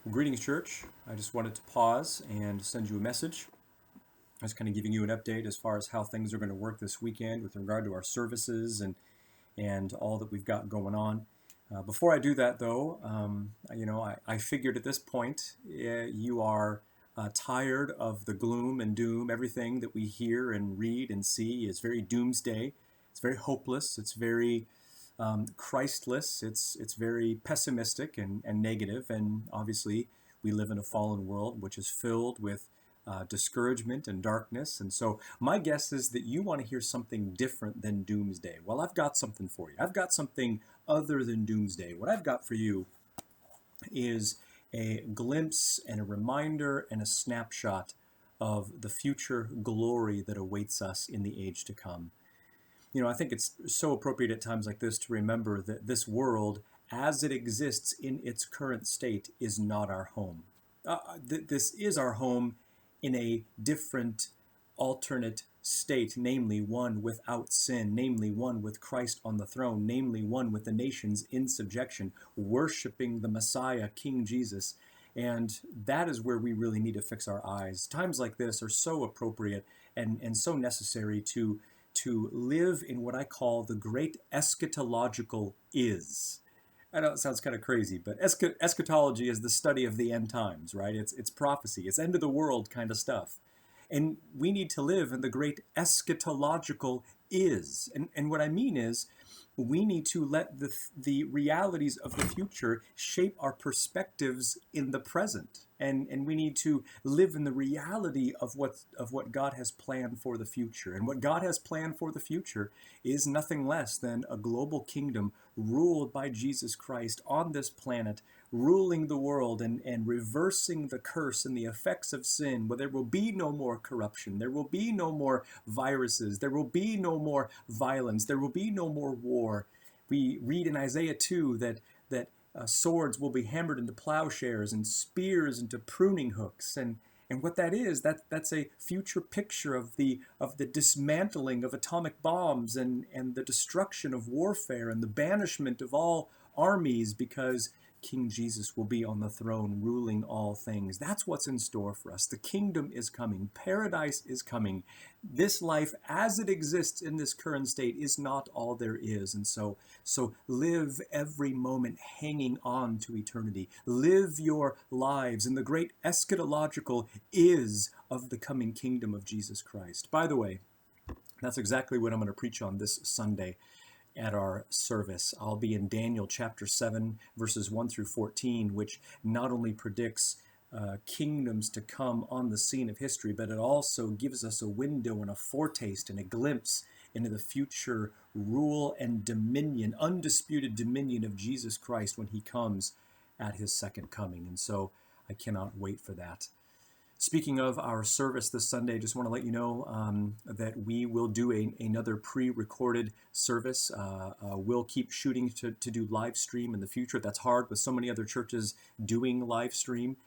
Well, greetings, church. I just wanted to pause and send you a message. I was kind of giving you an update as far as how things are going to work this weekend with regard to our services and all that we've got going on. Before I do that, though, I figured at this point you are tired of the gloom and doom. Everything that we hear and read and see is very doomsday. It's very hopeless. It's very Christless. It's very pessimistic and negative. And obviously, we live in a fallen world which is filled with discouragement and darkness. And so, my guess is that you want to hear something different than doomsday. Well, I've got something for you. I've got something other than doomsday. What I've got for you is a glimpse and a reminder and a snapshot of the future glory that awaits us in the age to come. I think it's so appropriate at times like this to remember that this world, as it exists in its current state, is not our home. This is our home in a different, alternate state, namely one without sin, namely one with Christ on the throne, namely one with the nations in subjection, worshiping the Messiah, King Jesus. And that is where we really need to fix our eyes. Times like this are so appropriate and so necessary to live in what I call the great eschatological is. I know it sounds kind of crazy, but eschatology is the study of the end times, right? It's prophecy, it's end of the world kind of stuff. And we need to live in the great eschatological is. And what I mean is, we need to let the realities of the future shape our perspectives in the present. And we need to live in the reality of what God has planned for the future. And what God has planned for the future is nothing less than a global kingdom ruled by Jesus Christ on this planet, ruling the world and reversing the curse and the effects of sin, where there will be no more corruption, there will be no more viruses, there will be no more violence, there will be no more war. We read in Isaiah 2 that swords will be hammered into plowshares and spears into pruning hooks. And what that is, that's a future picture of the dismantling of atomic bombs and the destruction of warfare and the banishment of all armies, because King Jesus will be on the throne ruling all things. That's what's in store for us. The kingdom is coming. Paradise is coming. This life as it exists in this current state is not all there is. And so live every moment hanging on to eternity. Live your lives in the great eschatological is of the coming kingdom of Jesus Christ. By the way, that's exactly what I'm going to preach on this Sunday at our service. I'll be in Daniel chapter 7, verses 1 through 14, which not only predicts kingdoms to come on the scene of history, but it also gives us a window and a foretaste and a glimpse into the future rule and dominion, undisputed dominion of Jesus Christ when he comes at his second coming. And so I cannot wait for that. Speaking of our service this Sunday, I just want to let you know that we will do another pre-recorded service. We'll keep shooting to do live stream in the future. That's hard with so many other churches doing live stream.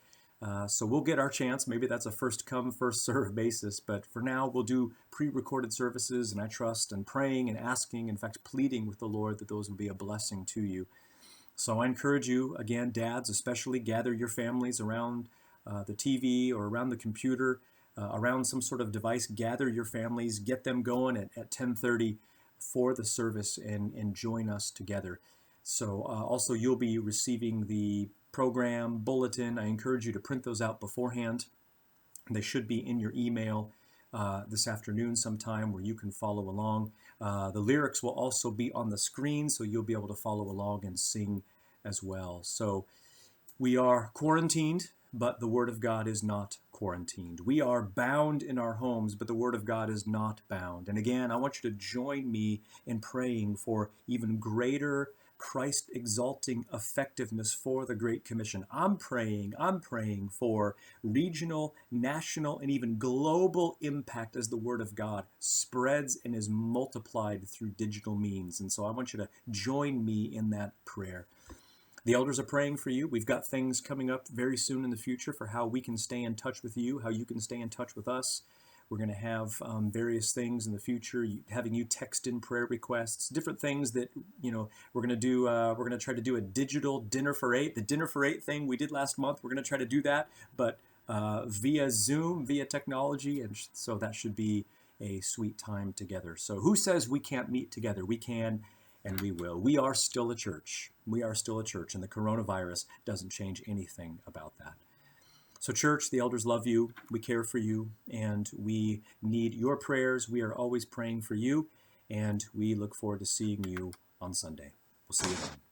So we'll get our chance. Maybe that's a first come, first serve basis. But for now, we'll do pre-recorded services, and I trust and praying and asking, in fact, pleading with the Lord that those will be a blessing to you. So I encourage you, again, dads especially, gather your families around the TV or around the computer, around some sort of device. Gather your families, get them going at 10:30 for the service, and join us together. So also you'll be receiving the program bulletin. I encourage you to print those out beforehand. They should be in your email this afternoon sometime, where you can follow along. The lyrics will also be on the screen, so you'll be able to follow along and sing as well. So we are quarantined, but the Word of God is not quarantined. We are bound in our homes, but the Word of God is not bound. And again, I want you to join me in praying for even greater Christ-exalting effectiveness for the Great Commission. I'm praying for regional, national, and even global impact as the Word of God spreads and is multiplied through digital means. And so I want you to join me in that prayer. The elders are praying for you. We've got things coming up very soon in the future for how we can stay in touch with you, how you can stay in touch with us. We're going to have various things in the future, having you text in prayer requests, different things that, we're going to do. We're going to try to do a digital dinner for eight. The dinner for eight thing we did last month, we're going to try to do that, but via Zoom, via technology. And so that should be a sweet time together. So who says we can't meet together? We can, and we will. We are still a church. We are still a church, and the coronavirus doesn't change anything about that. So church, the elders love you, we care for you, and we need your prayers. We are always praying for you, and we look forward to seeing you on Sunday. We'll see you then.